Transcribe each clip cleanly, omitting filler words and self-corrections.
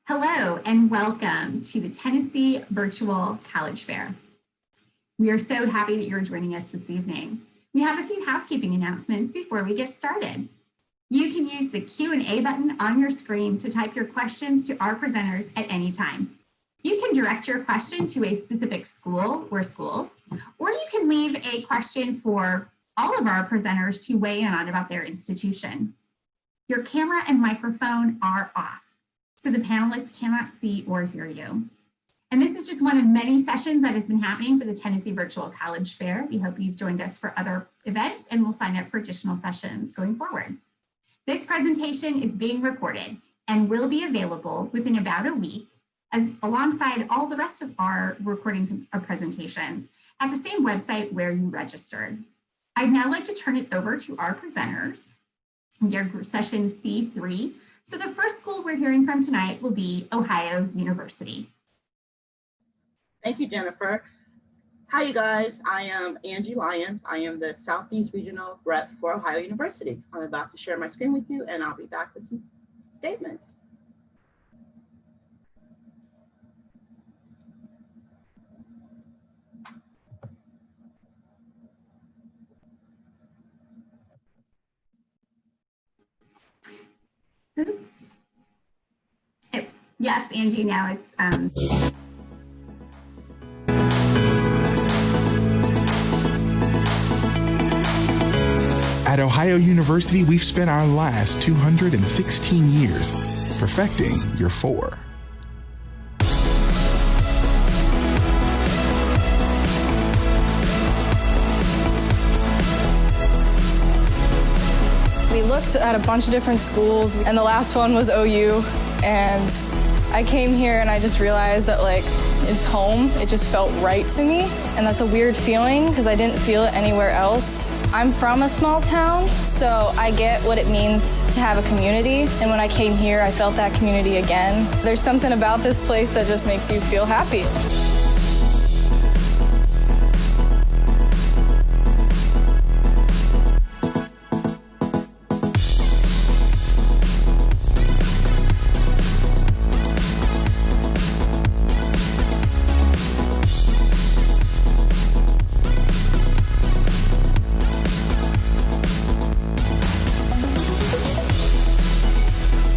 Hello and welcome to the Tennessee Virtual College Fair. We are so happy that you're joining us this evening. We have a few housekeeping announcements before we get started. You can use the Q&A button on your screen to type your questions to our presenters at any time. You can direct your question to a specific school or schools, or you can leave a question for all of our presenters to weigh in on about their institution. Your camera and microphone are off, so the panelists cannot see or hear you. And this is just one of many sessions that has been happening for the Tennessee Virtual College Fair. We hope you've joined us for other events and will sign up for additional sessions going forward. This presentation is being recorded and will be available within about a week, alongside all the rest of our recordings of presentations at the same website where you registered. I'd now like to turn it over to our presenters. We are session C3. So the first school we're hearing from tonight will be Ohio University. Thank you, Jennifer. Hi, you guys. I am Angie Lyons. I am the Southeast Regional Rep for Ohio University. I'm about to share my screen with you, and I'll be back with some statements. Yes, Angie, now it's At Ohio University, we've spent our last 216 years perfecting your four. We looked at a bunch of different schools, and the last one was OU, and I came here and I just realized that it's home. It just felt right to me, and that's a weird feeling because I didn't feel it anywhere else. I'm from a small town, so I get what it means to have a community, and when I came here, I felt that community again. There's something about this place that just makes you feel happy.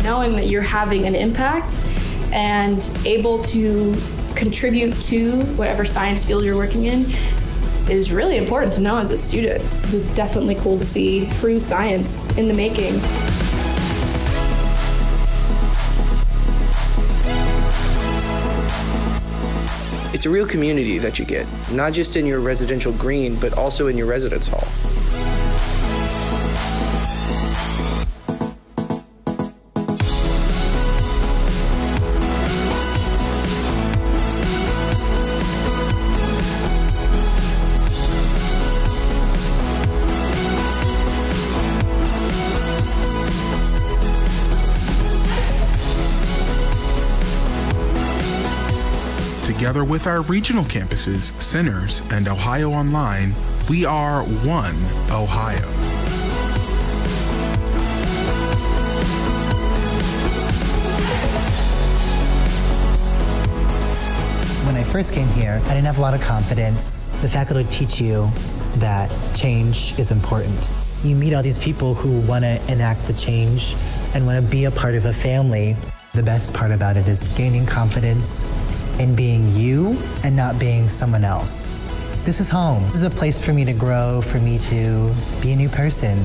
Knowing that you're having an impact and able to contribute to whatever science field you're working in is really important to know as a student. It was definitely cool to see true science in the making. It's a real community that you get, not just in your residential green, but also in your residence hall. Together with our regional campuses, centers, and Ohio Online, we are One Ohio. When I first came here, I didn't have a lot of confidence. The faculty teach you that change is important. You meet all these people who want to enact the change and want to be a part of a family. The best part about it is gaining confidence in being you and not being someone else. This is home. This is a place for me to grow, for me to be a new person.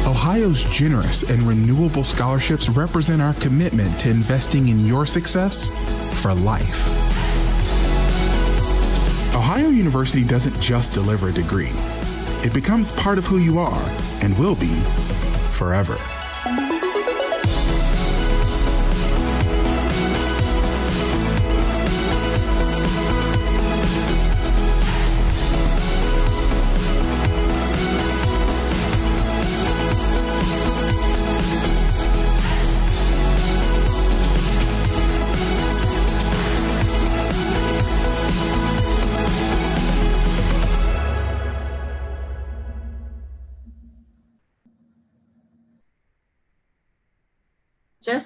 Ohio's generous and renewable scholarships represent our commitment to investing in your success for life. Ohio University doesn't just deliver a degree. It becomes part of who you are and will be forever.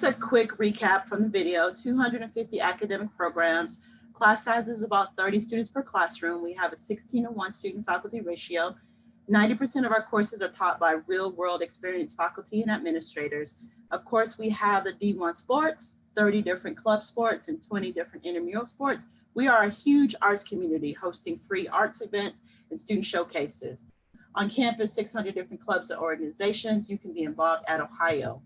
just a quick recap from the video: 250 academic programs, class size is about 30 students per classroom. We have a 16:1 student faculty ratio. 90% of our courses are taught by real world experienced faculty and administrators. Of course, we have the D1 sports, 30 different club sports and 20 different intramural sports. We are a huge arts community hosting free arts events and student showcases. On campus, 600 different clubs and organizations. You can be involved at Ohio.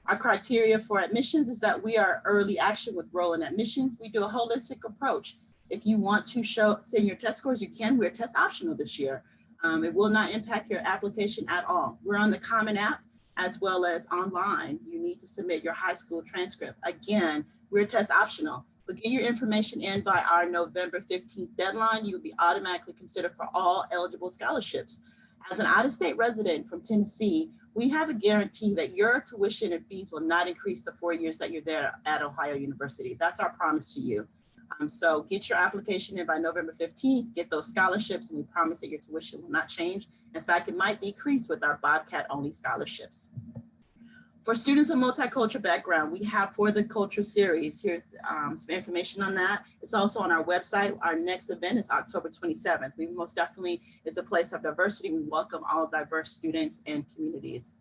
Our criteria for admissions is that we are early action with rolling admissions. We do a holistic approach. If you want to send your test scores, you can. We're test optional this year. It will not impact your application at all. We're on the Common App as well as online. You need to submit your high school transcript. Again, we're test optional, but get your information in by our November 15th deadline. You'll be automatically considered for all eligible scholarships. As an out-of-state resident from Tennessee, we have a guarantee that your tuition and fees will not increase the 4 years that you're there at Ohio University. That's our promise to you. So get your application in by November 15th, get those scholarships, and we promise that your tuition will not change. In fact, it might decrease with our Bobcat only scholarships. For students of multicultural background, we have For the Culture series. Here's some information on that. It's also on our website. Our next event is October 27th. We most definitely is a place of diversity. We welcome all diverse students and communities.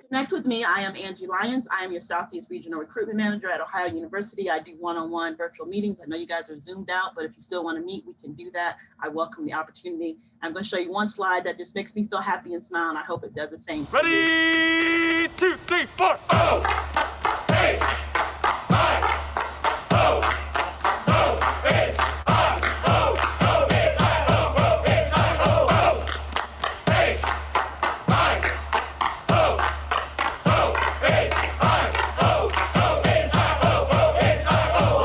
Connect with me. I am Angie Lyons. I am your Southeast Regional Recruitment Manager at Ohio University. I do one-on-one virtual meetings. I know you guys are zoomed out, but if you still want to meet, we can do that. I welcome the opportunity. I'm going to show you one slide that just makes me feel happy and smile, and I hope it does the same. Ready, 2, 3, 4. Oh, hey, hi, oh, oh, hey, hi, oh, oh, hey, hi, oh, oh, hey, hi, oh, oh, hey, hi, oh, oh, hey, hi, oh, oh, hey, hi, oh, oh, hey, hi, oh,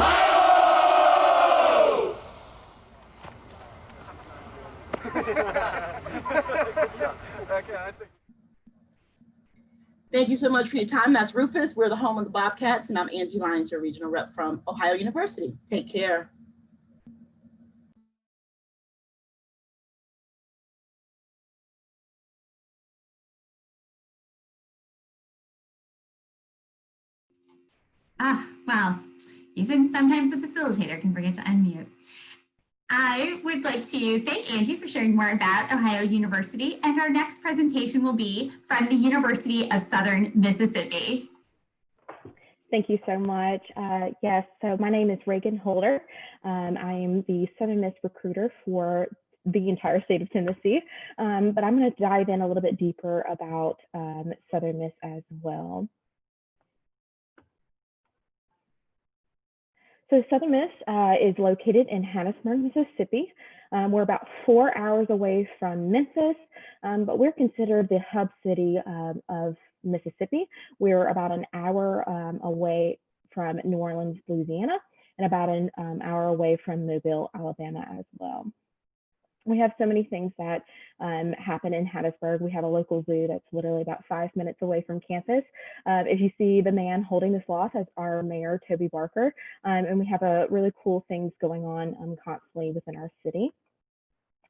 Thank you so much for your time. That's Rufus. We're the home of the Bobcats, and I'm Angie Lyons, your regional rep from Ohio University. Take care. Wow. Even sometimes the facilitator can forget to unmute. I would like to thank Angie for sharing more about Ohio University, and our next presentation will be from the University of Southern Mississippi. Thank you so much. Yes, so my name is Reagan Holder. I am the Southern Miss recruiter for the entire state of Tennessee, but I'm going to dive in a little bit deeper about Southern Miss as well. So Southern Miss is located in Harrisburg, Mississippi. We're about 4 hours away from Memphis, but we're considered the hub city of Mississippi. We're about an hour away from New Orleans, Louisiana, and about an hour away from Mobile, Alabama as well. We have so many things that happen in Hattiesburg. We have a local zoo that's literally about 5 minutes away from campus. If you see the man holding the sloth, that's our mayor, Toby Barker. And we have really cool things going on constantly within our city.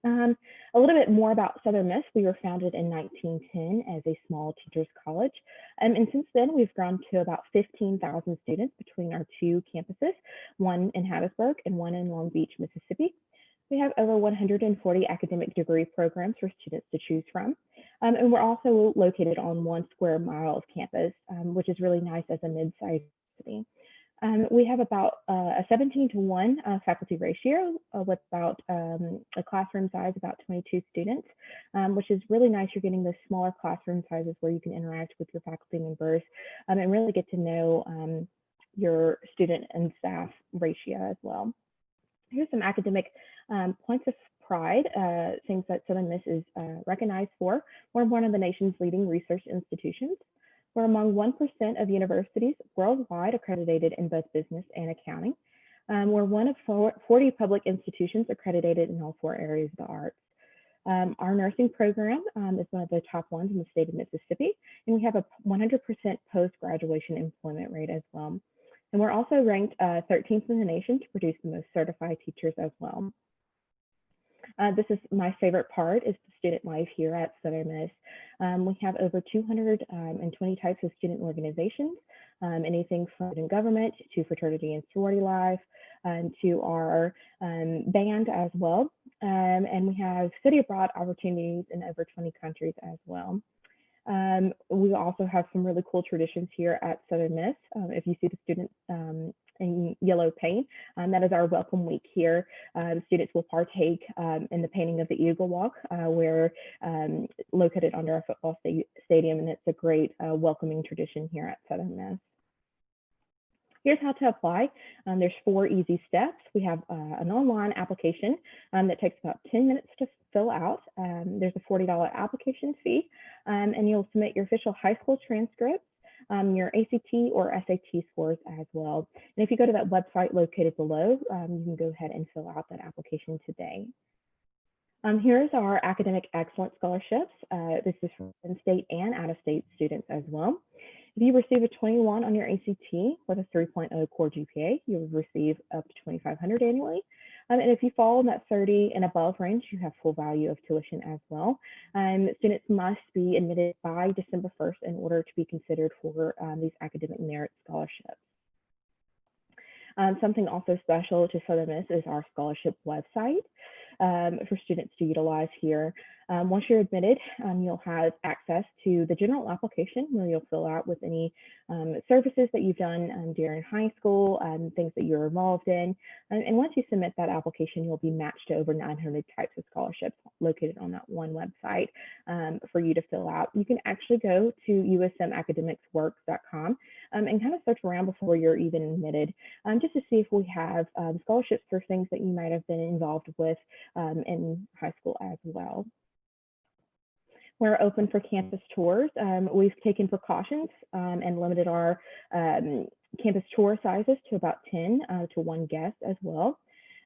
A little bit more about Southern Miss. We were founded in 1910 as a small teachers college. And since then, we've grown to about 15,000 students between our two campuses, one in Hattiesburg and one in Long Beach, Mississippi. We have over 140 academic degree programs for students to choose from. And we're also located on 1 square mile of campus, which is really nice as a mid-sized city. We have about a 17:1 faculty ratio with about a classroom size about 22 students, which is really nice. You're getting those smaller classroom sizes where you can interact with your faculty members and really get to know your student and staff ratio as well. Here's some academic points of pride, things that Southern Miss is recognized for. We're one of the nation's leading research institutions. We're among 1% of universities worldwide accredited in both business and accounting. We're one of 40 public institutions accredited in all 4 areas of the arts. Our nursing program is one of the top ones in the state of Mississippi, and we have a 100% post-graduation employment rate as well. And we're also ranked 13th in the nation to produce the most certified teachers as well. This is my favorite part, is the student life here at Southern Miss. We have over 220 types of student organizations, anything from student government to fraternity and sorority life, to our band as well. And we have study abroad opportunities in over 20 countries as well. We also have some really cool traditions here at Southern Miss. If you see the students in yellow paint, that is our welcome week here. Students will partake in the painting of the Eagle Walk. We're located under our football stadium, and it's a great welcoming tradition here at Southern Miss. Here's how to apply. There's 4 easy steps. We have an online application that takes about 10 minutes to fill out. There's a $40 application fee, and you'll submit your official high school transcripts, your ACT or SAT scores as well. And if you go to that website located below, you can go ahead and fill out that application today. Here's our academic excellence scholarships. This is for in-state and out-of-state students as well. If you receive a 21 on your ACT with a 3.0 core GPA, you will receive up to $2,500 annually. And if you fall in that 30 and above range, you have full value of tuition as well. Students must be admitted by December 1st in order to be considered for these academic merit scholarships. Something also special to Southern Miss is our scholarship website for students to utilize here. Once you're admitted, you'll have access to the general application where you'll fill out with any services that you've done during high school, things that you're involved in. And once you submit that application, you'll be matched to over 900 types of scholarships located on that one website for you to fill out. You can actually go to usmacademicsworks.com and kind of search around before you're even admitted, just to see if we have scholarships for things that you might have been involved with in high school as well. We're open for campus tours. We've taken precautions and limited our campus tour sizes to about 10 to 1 guest as well.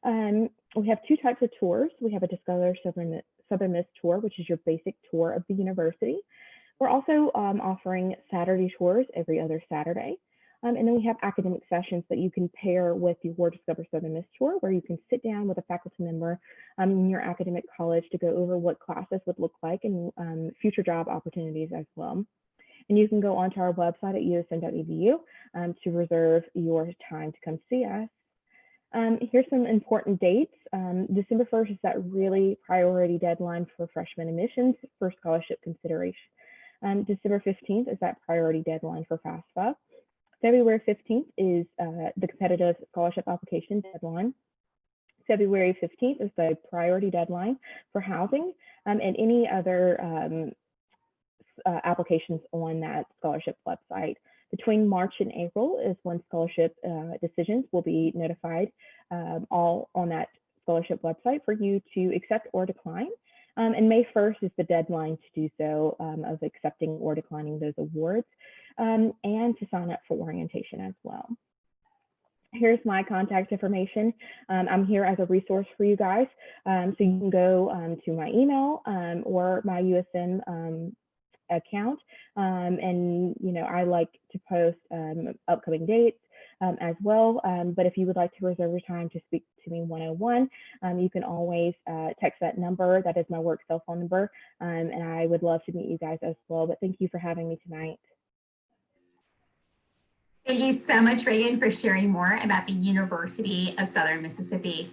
We have 2 types of tours. We have a Discover Southern Miss tour, which is your basic tour of the university. We're also offering Saturday tours every other Saturday. And then we have academic sessions that you can pair with your Discover Southern Miss tour, where you can sit down with a faculty member in your academic college to go over what classes would look like and future job opportunities as well. And you can go onto our website at usm.edu to reserve your time to come see us. Here's some important dates. December 1st is that really priority deadline for freshman admissions for scholarship consideration. December 15th is that priority deadline for FAFSA. February 15th is the competitive scholarship application deadline. February 15th is the priority deadline for housing and any other applications on that scholarship website. Between March and April is when scholarship decisions will be notified all on that scholarship website for you to accept or decline. And May 1st is the deadline to do so of accepting or declining those awards and to sign up for orientation as well. Here's my contact information. I'm here as a resource for you guys. So you can go to my email or my USM account. And, you know, I like to post upcoming dates as well. But if you would like to reserve your time to speak to me one-on-one, you can always text that number. That is my work cell phone number. And I would love to meet you guys as well. But thank you for having me tonight. Thank you so much, Reagan, for sharing more about the University of Southern Mississippi.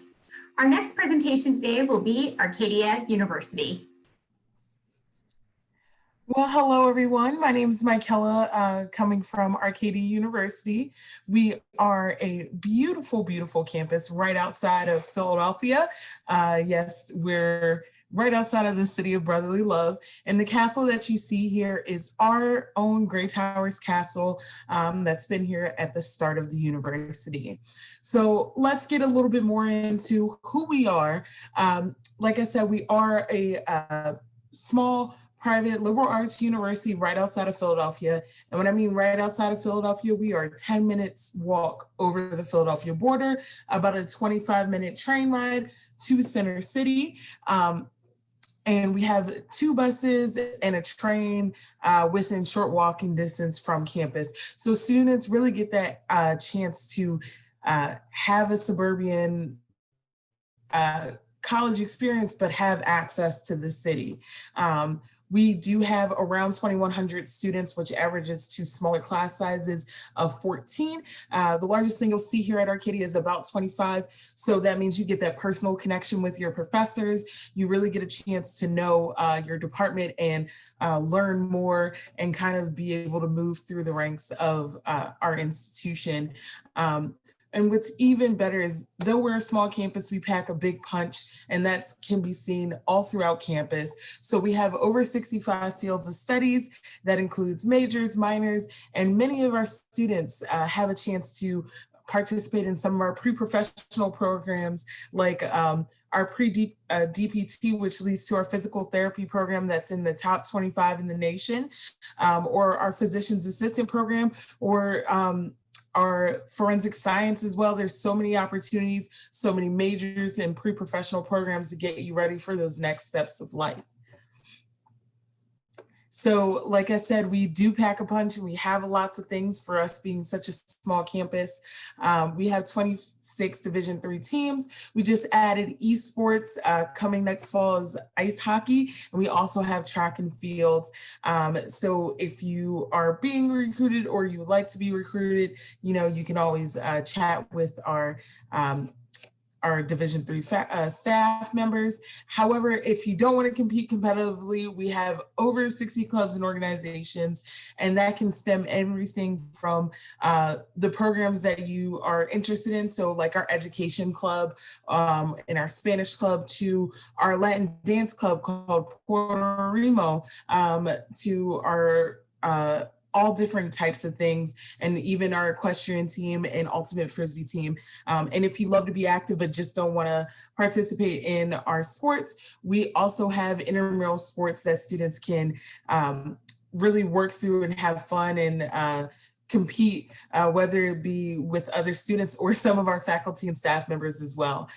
Our next presentation today will be Arcadia University. Well, hello, everyone. My name is Michaela, coming from Arcadia University. We are a beautiful, beautiful campus right outside of Philadelphia. Yes, we're right outside of the city of brotherly love. And the castle that you see here is our own Gray Towers Castle that's been here at the start of the university. So let's get a little bit more into who we are. Like I said, we are a small private liberal arts university right outside of Philadelphia. And when I mean right outside of Philadelphia, we are 10 minutes walk over the Philadelphia border, about a 25-minute train ride to Center City. And we have 2 buses and a train within short walking distance from campus. So students really get that chance to have a suburban college experience, but have access to the city. We do have around 2,100 students, which averages to smaller class sizes of 14. The largest thing you'll see here at Arcadia is about 25. So that means you get that personal connection with your professors. You really get a chance to know your department and learn more and kind of be able to move through the ranks of our institution. And what's even better is, though we're a small campus, we pack a big punch, and that can be seen all throughout campus. So we have over 65 fields of studies. That includes majors, minors, and many of our students have a chance to participate in some of our pre-professional programs, like our pre-DPT, which leads to our physical therapy program that's in the top 25 in the nation, or our physician's assistant program, or our forensic science as well. There's so many opportunities, so many majors and pre-professional programs to get you ready for those next steps of life. So like I said, we do pack a punch and we have lots of things for us being such a small campus. We have 26 Division III teams. We just added esports. Coming next fall is ice hockey. And we also have track and field. So if you are being recruited or you would like to be recruited, you know, you can always chat with our Division III staff members. However, if you don't want to compete competitively, we have over 60 clubs and organizations, and that can stem everything from the programs that you are interested in. So like our education club and our Spanish club, to our Latin dance club called Puerto Rimo, to our all different types of things, and even our equestrian team and ultimate frisbee team. And if you love to be active but just don't want to participate in our sports, we also have intramural sports that students can really work through and have fun and compete, whether it be with other students or some of our faculty and staff members as well.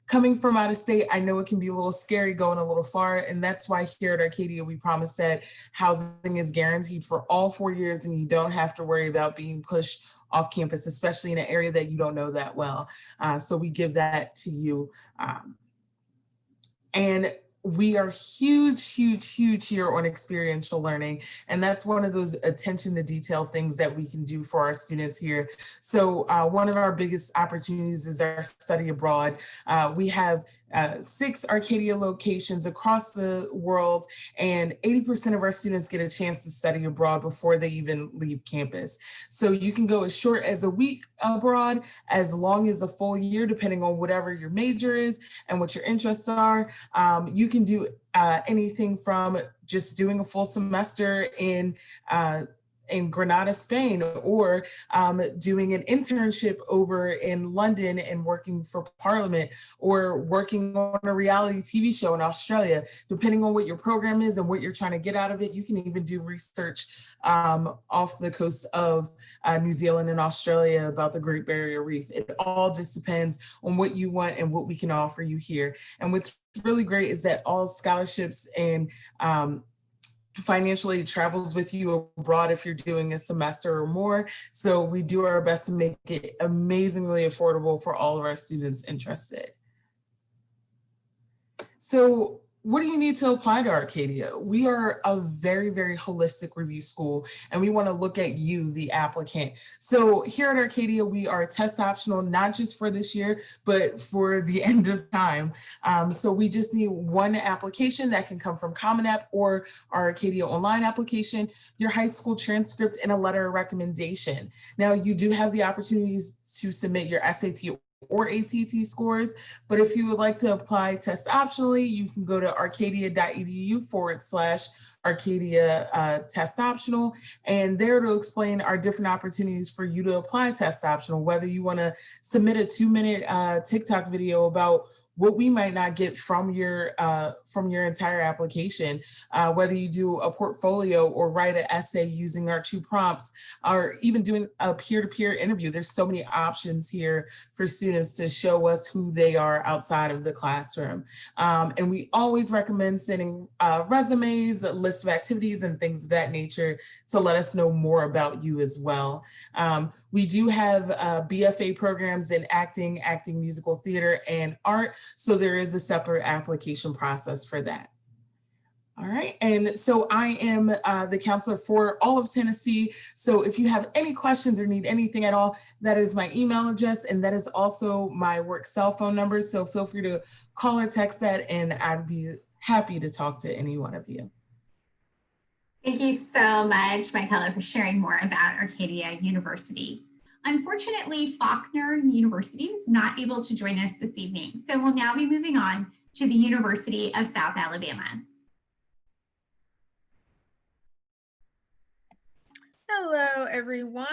Coming from out of state, I know it can be a little scary going a little far, and that's why here at Arcadia, we promise that housing is guaranteed for all 4 years, and you don't have to worry about being pushed off campus, especially in an area that you don't know that well. So we give that to you. And we are huge here on experiential learning. And that's one of those attention to detail things that we can do for our students here. So one of our biggest opportunities is our study abroad. We have 6 Arcadia locations across the world, and 80% of our students get a chance to study abroad before they even leave campus. So you can go as short as a week abroad, as long as a full year, depending on whatever your major is and what your interests are. You can do anything from just doing a full semester in Granada, Spain, or doing an internship over in London and working for Parliament, or working on a reality TV show in Australia. Depending on what your program is and what you're trying to get out of it, you can even do research off the coast of New Zealand and Australia about the Great Barrier Reef. It all just depends on what you want and what we can offer you here. And what's really great is that all scholarships and financial aid travels with you abroad if you're doing a semester or more. So we do our best to make it amazingly affordable for all of our students interested. So what do you need to apply to Arcadia? We are a very holistic review school, and we want to look at you, the applicant. So here at Arcadia, we are test optional, not just for this year, but for the end of time. So we just need one application that can come from Common App or our Arcadia Online application, your high school transcript, and a letter of recommendation. Now, you do have the opportunities to submit your SAT or ACT scores, but if you would like to apply test optionally, you can go to arcadia.edu/Arcadia test optional, and there to explain our different opportunities for you to apply test optional, whether you want to submit a 2-minute TikTok video about what we might not get from your entire application, whether you do a portfolio or write an essay using our 2 prompts, or even doing a peer-to-peer interview. There's so many options here for students to show us who they are outside of the classroom. And we always recommend sending resumes, a list of activities, and things of that nature to let us know more about you as well. We do have BFA programs in acting, musical theater, and art. So there is a separate application process for that. All right, and so I am the counselor for all of Tennessee. So if you have any questions or need anything at all, that is my email address, and that is also my work cell phone number. So feel free to call or text that, and I'd be happy to talk to any one of you. Thank you so much, Michaela, for sharing more about Arcadia University. Unfortunately, Faulkner University was not able to join us this evening, so we'll now be moving on to the University of South Alabama. Hello, everyone.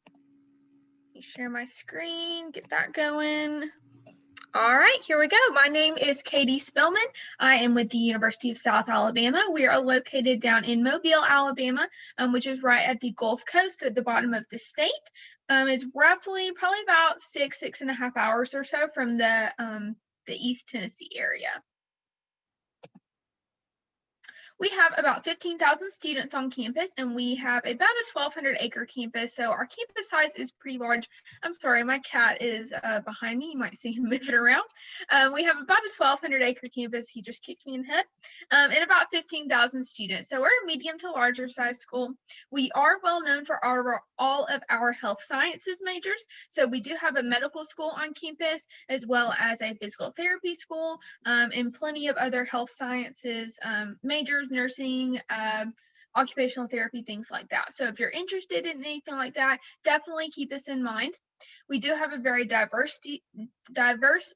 Let me share my screen, get that going. All right, here we go. My name is Katie Spillman. I am with the University of South Alabama. We are located down in Mobile, Alabama, which is right at the Gulf Coast at the bottom of the state. It's roughly probably about 6.5 hours or so from the East Tennessee area. We have about 15,000 students on campus, and we have about a 1,200-acre campus, so our campus size is pretty large. I'm sorry, my cat is behind me. You might see him moving around. We have about a 1,200-acre campus. He just kicked me in the head, and about 15,000 students. So we're a medium to larger size school. We are well known for all of our health sciences majors, so we do have a medical school on campus, as well as a physical therapy school, and plenty of other health sciences majors, nursing, occupational therapy, things like that. So if you're interested in anything like that, definitely keep this in mind. We do have a very diverse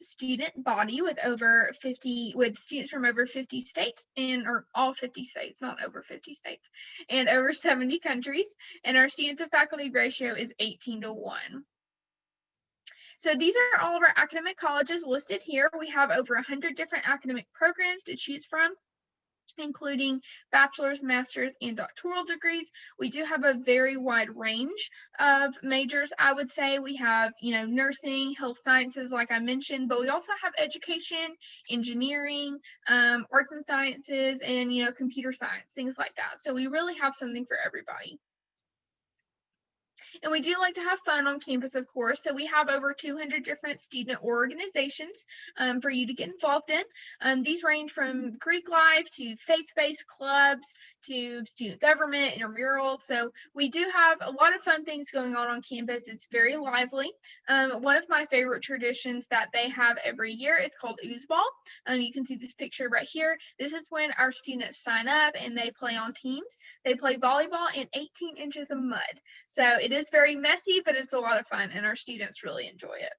student body with students from over 50 states, or all 50 states, not over 50 states, and over 70 countries. And our student to faculty ratio is 18:1. So these are all of our academic colleges listed here. We have over 100 different academic programs to choose from, including bachelor's, master's, and doctoral degrees. We do have a very wide range of majors. I would say we have, nursing, health sciences, like I mentioned, but we also have education, engineering, arts and sciences, and, computer science, things like that. So we really have something for everybody. And we do like to have fun on campus, of course. So we have over 200 different student organizations for you to get involved in. These range from Greek life to faith-based clubs to student government, intramural. So we do have a lot of fun things going on campus. It's very lively. One of my favorite traditions that they have every year is called Ooze Ball. You can see this picture right here. This is when our students sign up and they play on teams. They play volleyball in 18 inches of mud. So it is very messy, but it's a lot of fun, and our students really enjoy it.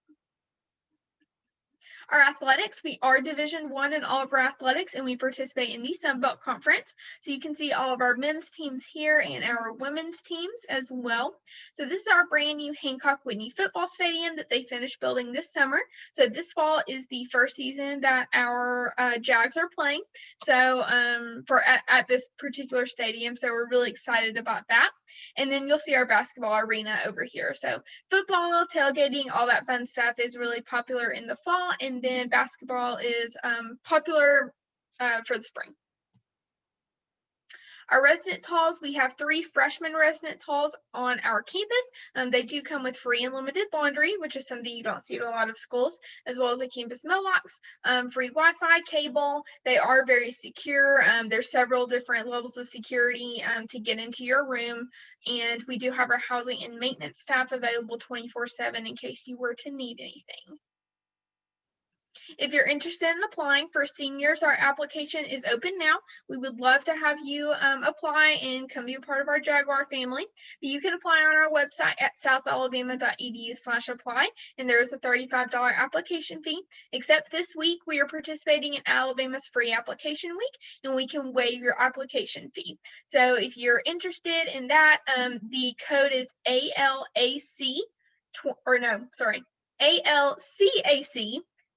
Our athletics, we are Division I in all of our athletics, and we participate in the Sun Belt Conference. So you can see all of our men's teams here and our women's teams as well. So this is our brand new Hancock Whitney football stadium that they finished building this summer. So this fall is the first season that our Jags are playing. So at this particular stadium, so we're really excited about that. And then you'll see our basketball arena over here. So football, tailgating, all that fun stuff is really popular in the fall, and then basketball is popular for the spring. Our residence halls, we have 3 freshman residence halls on our campus. They do come with free and limited laundry, which is something you don't see at a lot of schools, as well as a campus mailbox, free Wi-Fi, cable. They are very secure. There's several different levels of security to get into your room. And we do have our housing and maintenance staff available 24/7 in case you were to need anything. If you're interested in applying for seniors, our application is open now. We would love to have you apply and come be a part of our Jaguar family. But you can apply on our website at southalabama.edu/apply, and there is a $35 application fee. Except this week, we are participating in Alabama's free application week, and we can waive your application fee. So if you're interested in that, the code is ALCAC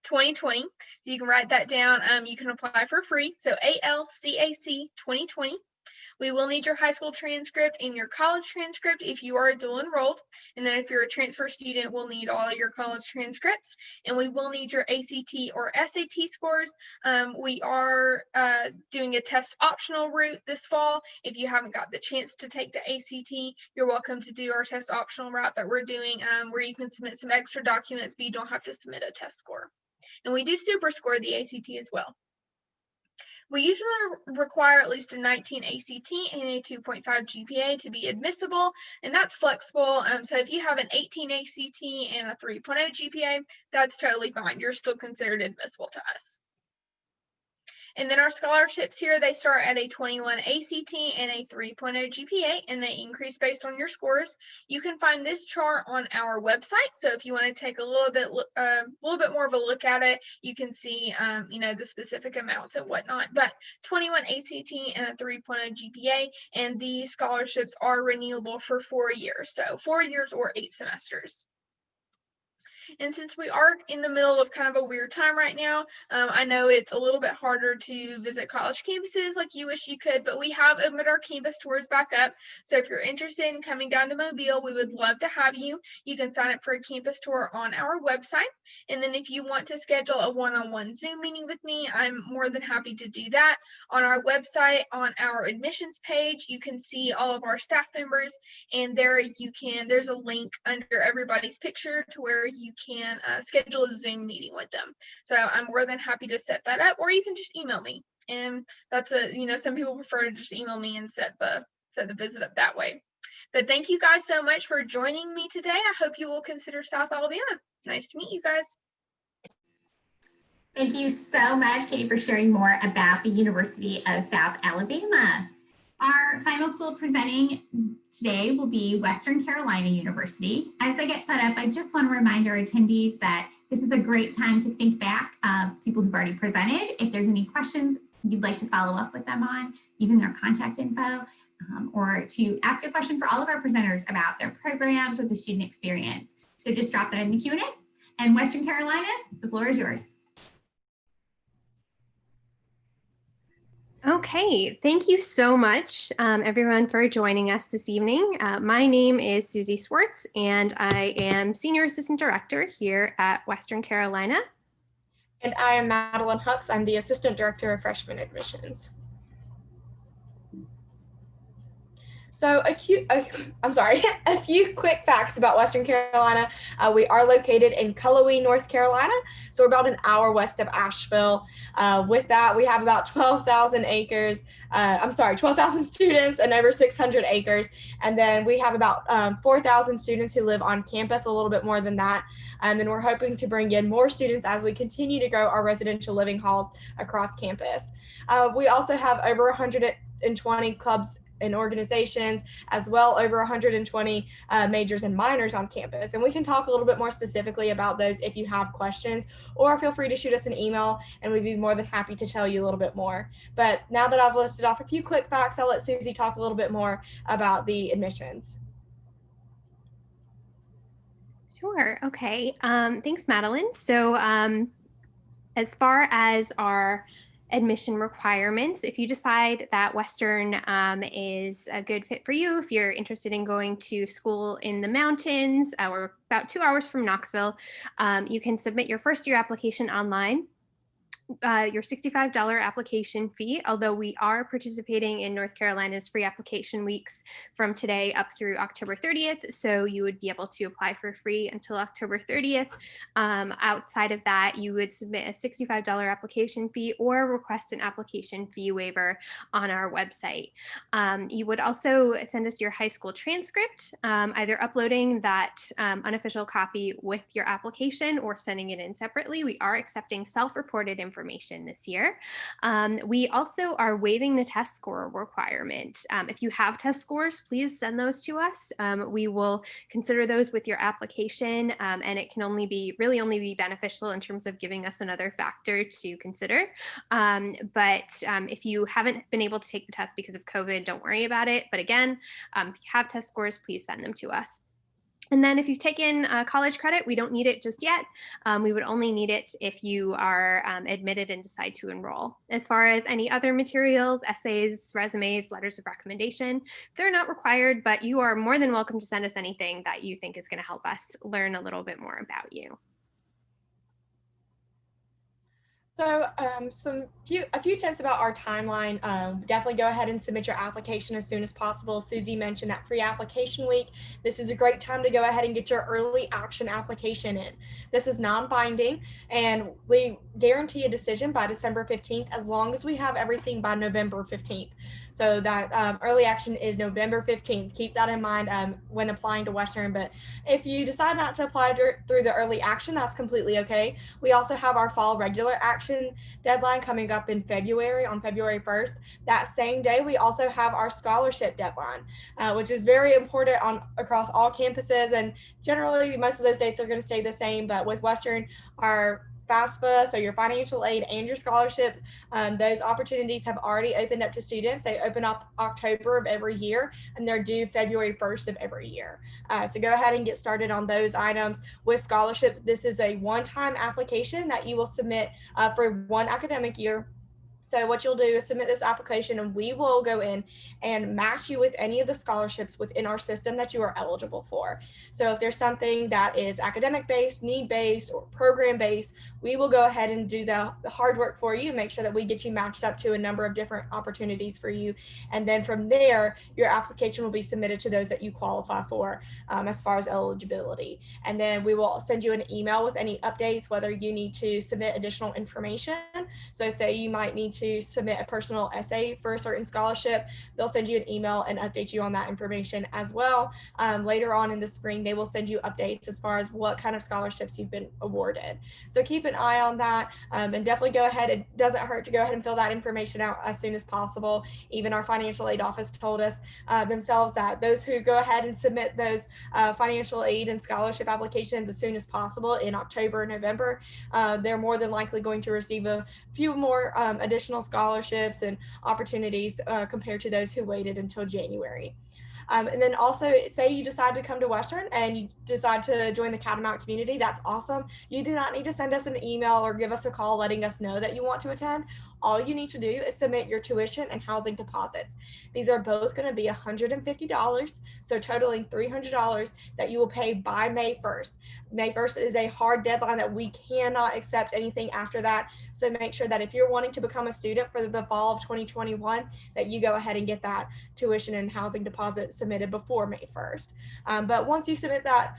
2020. So you can write that down. You can apply for free. So ALCAC 2020. We will need your high school transcript and your college transcript if you are dual enrolled. And then if you're a transfer student, we'll need all of your college transcripts. And we will need your ACT or SAT scores. We are doing a test optional route this fall. If you haven't got the chance to take the ACT, you're welcome to do our test optional route that we're doing, where you can submit some extra documents, but you don't have to submit a test score. And we do super score the ACT as well. We usually require at least a 19 ACT and a 2.5 GPA to be admissible, and that's flexible. So if you have an 18 ACT and a 3.0 GPA, that's totally fine. You're still considered admissible to us. And then our scholarships here, they start at a 21 ACT and a 3.0 GPA, and they increase based on your scores. You can find this chart on our website. So if you want to take a little bit more of a look at it, you can see, the specific amounts and whatnot. But 21 ACT and a 3.0 GPA, and these scholarships are renewable for 4 years. So 4 years or 8 semesters. And since we are in the middle of kind of a weird time right now, I know it's a little bit harder to visit college campuses like you wish you could, but we have opened our campus tours back up. So if you're interested in coming down to Mobile, we would love to have you. You can sign up for a campus tour on our website. And then if you want to schedule a one-on-one Zoom meeting with me, I'm more than happy to do that. On our website, on our admissions page, you can see all of our staff members, and there's a link under everybody's picture to where you can schedule a Zoom meeting with them. So I'm more than happy to set that up, or you can just email me. And that's some people prefer to just email me and set the visit up that way. But thank you guys so much for joining me today. I hope you will consider South Alabama. Nice to meet you guys. Thank you so much, Katie, for sharing more about the University of South Alabama. Our final school presenting today will be Western Carolina University. As I get set up, I just want to remind our attendees that this is a great time to think back people who've already presented. If there's any questions you'd like to follow up with them on, even their contact info, or to ask a question for all of our presenters about their programs or the student experience. So just drop that in the Q&A. And Western Carolina, the floor is yours. Okay, thank you so much, everyone, for joining us this evening. My name is Susie Swartz, and I am Senior Assistant Director here at Western Carolina. And I am Madeline Hucks. I'm the Assistant Director of Freshman Admissions. So a few quick facts about Western Carolina. We are located in Cullowhee, North Carolina, so we're about an hour west of Asheville. With that, we have about 12,000 acres. 12,000 students and over 600 acres. And then we have about 4,000 students who live on campus, a little bit more than that. And we're hoping to bring in more students as we continue to grow our residential living halls across campus. We also have over 120 clubs and organizations, as well over 120 majors and minors on campus. And we can talk a little bit more specifically about those if you have questions, or feel free to shoot us an email and we'd be more than happy to tell you a little bit more. But now that I've listed off a few quick facts, I'll let Susie talk a little bit more about the admissions. Sure, okay. Thanks, Madeline. So as far as our admission requirements, if you decide that Western is a good fit for you, if you're interested in going to school in the mountains, we're about 2 hours from Knoxville, you can submit your first year application online. Your $65 application fee, although we are participating in North Carolina's free application weeks from today up through October 30th. So you would be able to apply for free until October 30th. Outside of that, you would submit a $65 application fee or request an application fee waiver on our website. You would also send us your high school transcript, either uploading that unofficial copy with your application or sending it in separately. We are accepting self-reported information this year. We also are waiving the test score requirement. If you have test scores, please send those to us. We will consider those with your application, and it can really only be beneficial in terms of giving us another factor to consider. But if you haven't been able to take the test because of COVID, don't worry about it. But again, if you have test scores, please send them to us. And then if you've taken college credit, we don't need it just yet. We would only need it if you are admitted and decide to enroll. As far as any other materials, essays, resumes, letters of recommendation, they're not required, but you are more than welcome to send us anything that you think is going to help us learn a little bit more about you. So a few tips about our timeline. Definitely go ahead and submit your application as soon as possible. Susie mentioned that free application week. This is a great time to go ahead and get your early action application in. This is non-binding and we guarantee a decision by December 15th as long as we have everything by November 15th. So that early action is November 15th. Keep that in mind when applying to Western, but if you decide not to apply through the early action, that's completely okay. We also have our fall regular action deadline coming up in February, on February 1st. That same day, we also have our scholarship deadline, which is very important across all campuses. And generally, most of those dates are going to stay the same. But with Western, our FAFSA, so your financial aid and your scholarship, those opportunities have already opened up to students. They open up October of every year and they're due February 1st of every year. So go ahead and get started on those items. With scholarships, this is a one-time application that you will submit for one academic year. So what you'll do is submit this application and we will go in and match you with any of the scholarships within our system that you are eligible for. So if there's something that is academic based, need based, or program based, we will go ahead and do the hard work for you, make sure that we get you matched up to a number of different opportunities for you. And then from there, your application will be submitted to those that you qualify for as far as eligibility. And then we will send you an email with any updates, whether you need to submit additional information. So say you might need to submit a personal essay for a certain scholarship, they'll send you an email and update you on that information as well. Later on in the spring, they will send you updates as far as what kind of scholarships you've been awarded. So keep an eye on that and definitely go ahead. It doesn't hurt to go ahead and fill that information out as soon as possible. Even our financial aid office told us themselves that those who go ahead and submit those financial aid and scholarship applications as soon as possible in October and November, they're more than likely going to receive a few more additional scholarships and opportunities compared to those who waited until January. And then also say you decide to come to Western and you decide to join the Catamount community, that's awesome. You do not need to send us an email or give us a call letting us know that you want to attend. All you need to do is submit your tuition and housing deposits. These are both going to be $150, so totaling $300 that you will pay by May 1st. May 1st is a hard deadline that we cannot accept anything after that. So make sure that if you're wanting to become a student for the fall of 2021, that you go ahead and get that tuition and housing deposit submitted before May 1st. But once you submit that,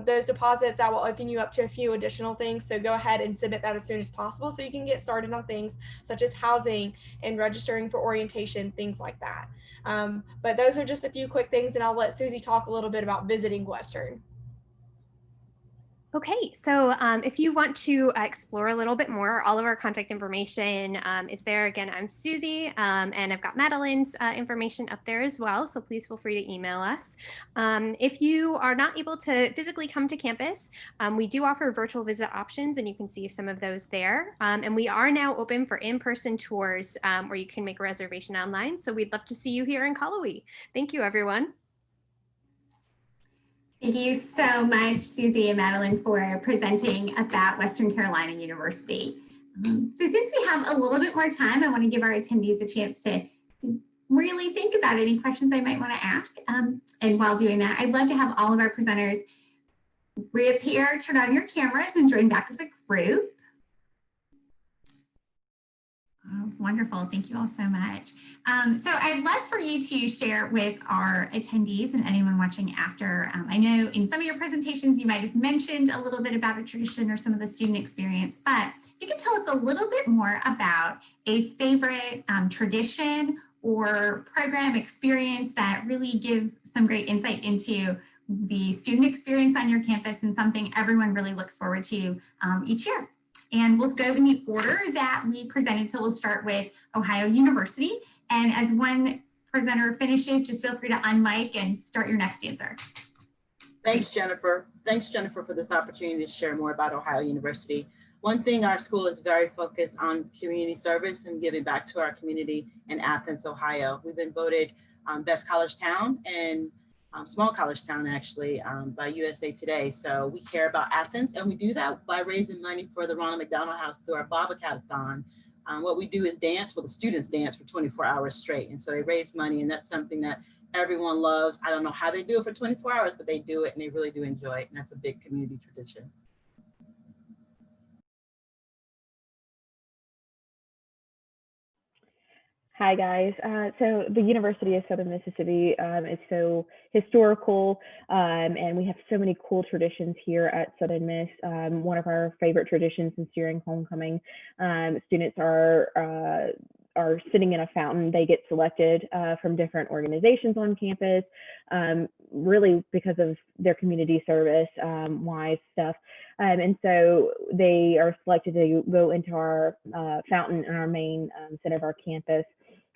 those deposits, that will open you up to a few additional things. So go ahead and submit that as soon as possible so you can get started on things such as housing and registering for orientation, things like that. But those are just a few quick things, and I'll let Susie talk a little bit about visiting Western. Okay, so if you want to explore a little bit more, all of our contact information is there. Again, I'm Susie, and I've got Madeline's information up there as well, so please feel free to email us. If you are not able to physically come to campus, we do offer virtual visit options, and you can see some of those there. And we are now open for in-person tours where you can make a reservation online, so we'd love to see you here in Cullowhee. Thank you, everyone. Thank you so much, Susie and Madeline, for presenting about Western Carolina University. So since we have a little bit more time, I want to give our attendees a chance to really think about any questions they might want to ask. And while doing that, I'd love to have all of our presenters reappear, turn on your cameras, and join back as a group. Oh, wonderful. Thank you all so much. So I'd love for you to share with our attendees and anyone watching after. I know in some of your presentations, you might have mentioned a little bit about a tradition or some of the student experience, but if you could tell us a little bit more about a favorite tradition or program experience that really gives some great insight into the student experience on your campus and something everyone really looks forward to each year. And we'll go in the order that we presented. So we'll start with Ohio University. And as one presenter finishes, just feel free to unmic and start your next answer. Thanks, Jennifer. Thanks, Jennifer, for this opportunity to share more about Ohio University. One thing, our school is very focused on community service and giving back to our community in Athens, Ohio. We've been voted best college town and small college town, actually, by USA Today. So we care about Athens, and we do that by raising money for the Ronald McDonald House through our Bob-a-Cat-a-thon. What we do is dance. Well, the students dance for 24 hours straight, and so they raise money, and that's something that everyone loves. I don't know how they do it for 24 hours, but they do it, and they really do enjoy it, and that's a big community tradition. Hi guys. So the University of Southern Mississippi is so historical, and we have so many cool traditions here at Southern Miss. One of our favorite traditions is during homecoming. Students are sitting in a fountain. They get selected from different organizations on campus, really because of their community service wise stuff. And so they are selected to go into our fountain in our main center of our campus,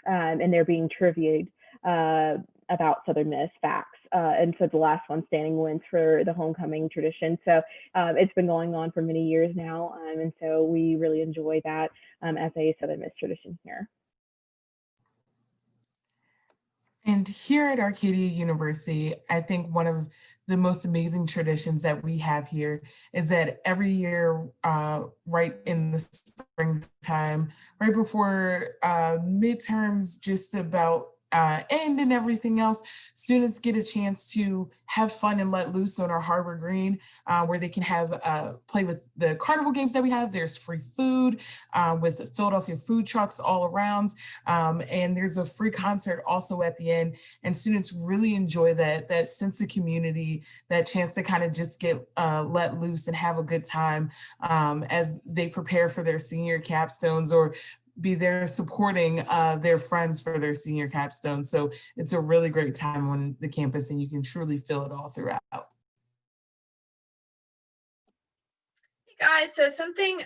and they're being triviaed about Southern Miss facts. And so the last one standing wins for the homecoming tradition. So it's been going on for many years now, and so we really enjoy that as a Southern Miss tradition here. And here at Arcadia University, I think one of the most amazing traditions that we have here is that every year, right in the springtime, right before midterms just about end and everything else, students get a chance to have fun and let loose on our Harbor Green, where they can have play with the carnival games that we have. There's free food with Philadelphia food trucks all around, and there's a free concert also at the end. And students really enjoy that sense of community, that chance to kind of just get let loose and have a good time as they prepare for their senior capstones or be there supporting their friends for their senior capstone. So it's a really great time on the campus and you can truly feel it all throughout. Hey guys, so something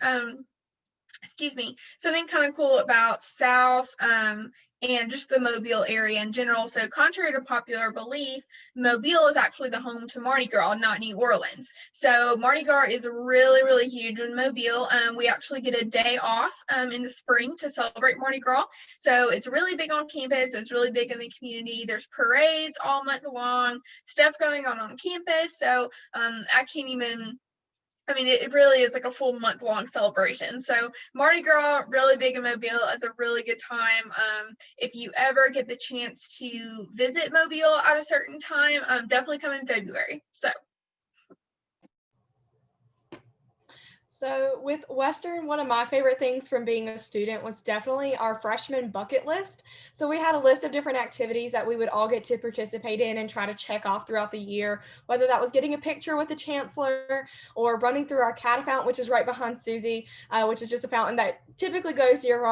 something kind of cool about South and just the Mobile area in general. So contrary to popular belief, Mobile is actually the home to Mardi Gras, not New Orleans. So Mardi Gras is really, really huge in Mobile. We actually get a day off in the spring to celebrate Mardi Gras. So it's really big on campus. It's really big in the community. There's parades all month long, stuff going on campus. So I can't even, I mean, it really is like a full month-long celebration. So Mardi Gras, really big in Mobile. It's a really good time. If you ever get the chance to visit Mobile at a certain time, definitely come in February. So with Western, one of my favorite things from being a student was definitely our freshman bucket list. So we had a list of different activities that we would all get to participate in and try to check off throughout the year, whether that was getting a picture with the chancellor or running through our cat fountain, which is right behind Susie, which is just a fountain that typically goes year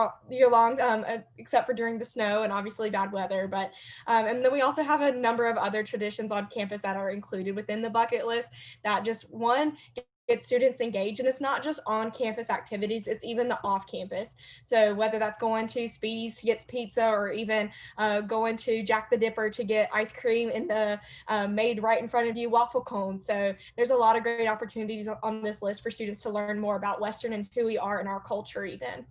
long, except for during the snow and obviously bad weather. But and then we also have a number of other traditions on campus that are included within the bucket list that just get students engaged. And it's not just on campus activities, it's even the off campus. So whether that's going to Speedy's to get pizza or even going to Jack the Dipper to get ice cream in the made right in front of you waffle cone. So there's a lot of great opportunities on this list for students to learn more about Western and who we are in our culture even.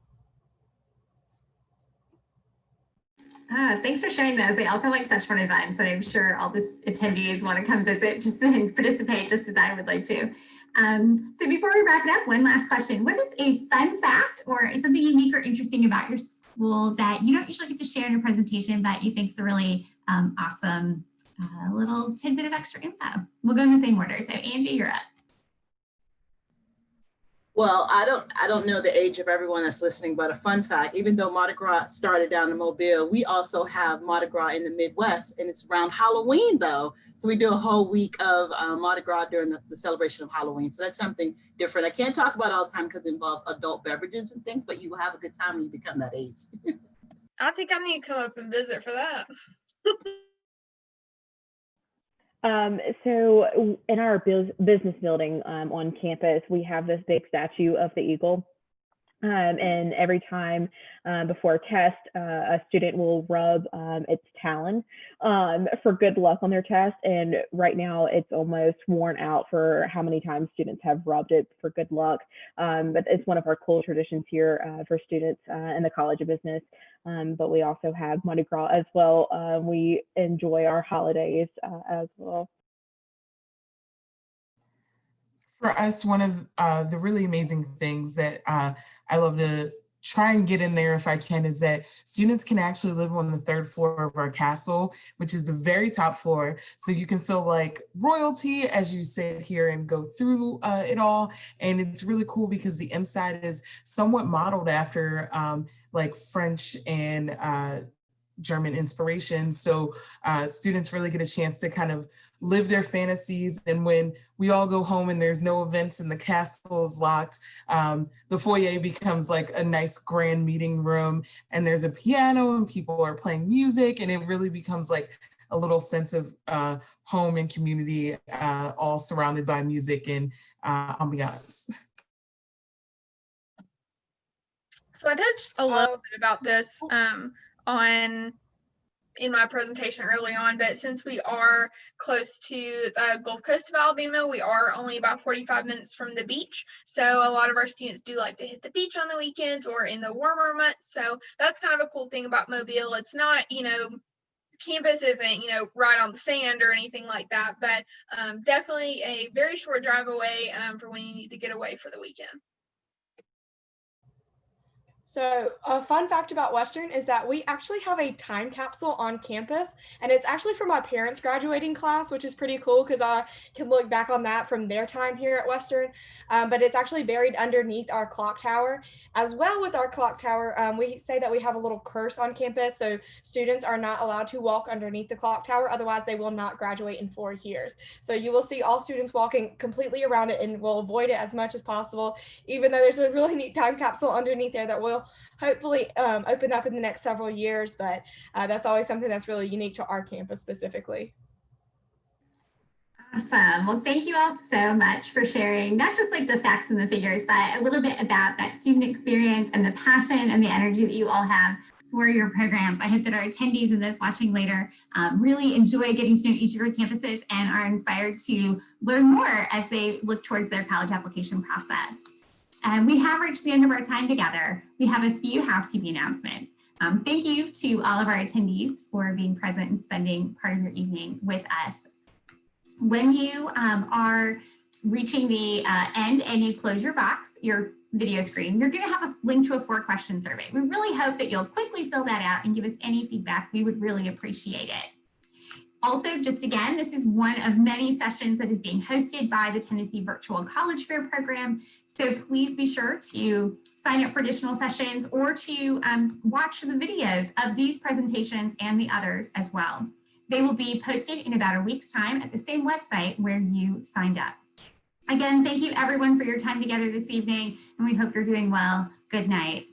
Thanks for sharing those. They also like such fun events, and I'm sure all the attendees want to come visit just to participate, just as I would like to. So before we wrap it up, one last question. What is a fun fact or something unique or interesting about your school that you don't usually get to share in a presentation but you think is a really awesome little tidbit of extra info? We'll go in the same order. So Angie, you're up. Well, I don't know the age of everyone that's listening, but a fun fact, even though Mardi Gras started down in Mobile, we also have Mardi Gras in the Midwest, and it's around Halloween though. So we do a whole week of Mardi Gras during the celebration of Halloween. So that's something different. I can't talk about it all the time because it involves adult beverages and things, but you will have a good time when you become that age. I think I need to come up and visit for that. So in our business building on campus, we have this big statue of the eagle. And every time before a test, a student will rub its talon for good luck on their test. And right now it's almost worn out for how many times students have rubbed it for good luck. But it's one of our cool traditions here for students in the College of Business. But we also have Mardi Gras as well. We enjoy our holidays as well. For us, one of the really amazing things that I love to try and get in there if I can is that students can actually live on the 3rd floor of our castle, which is the very top floor. So you can feel like royalty as you sit here and go through it all. And it's really cool because the inside is somewhat modeled after like French and German inspiration. So students really get a chance to kind of live their fantasies. And when we all go home and there's no events and the castle is locked, the foyer becomes like a nice grand meeting room, and there's a piano and people are playing music, and it really becomes like a little sense of home and community, all surrounded by music and ambiance. So I touched a little bit about this in my presentation early on, but since we are close to the Gulf Coast of Alabama, we are only about 45 minutes from the beach. So a lot of our students do like to hit the beach on the weekends or in the warmer months. So that's kind of a cool thing about Mobile. It's not, campus isn't, right on the sand or anything like that, but definitely a very short drive away for when you need to get away for the weekend. So a fun fact about Western is that we actually have a time capsule on campus, and it's actually for my parents' graduating class, which is pretty cool because I can look back on that from their time here at Western. But it's actually buried underneath our clock tower. As well with our clock tower, we say that we have a little curse on campus, so students are not allowed to walk underneath the clock tower, otherwise they will not graduate in 4 years. So you will see all students walking completely around it and will avoid it as much as possible, even though there's a really neat time capsule underneath there that will hopefully open up in the next several years, but that's always something that's really unique to our campus specifically. Awesome. Well, thank you all so much for sharing, not just like the facts and the figures, but a little bit about that student experience and the passion and the energy that you all have for your programs. I hope that our attendees and those watching later really enjoy getting to know each of your campuses and are inspired to learn more as they look towards their college application process. We have reached the end of our time together. We have a few housekeeping announcements. Thank you to all of our attendees for being present and spending part of your evening with us. When you are reaching the end and you close your box, your video screen, you're going to have a link to a 4-question survey. We really hope that you'll quickly fill that out and give us any feedback. We would really appreciate it. Also, just again, this is one of many sessions that is being hosted by the Tennessee Virtual College Fair program. So please be sure to sign up for additional sessions or to watch the videos of these presentations and the others as well. They will be posted in about a week's time at the same website where you signed up. Again, thank you everyone for your time together this evening, and we hope you're doing well. Good night.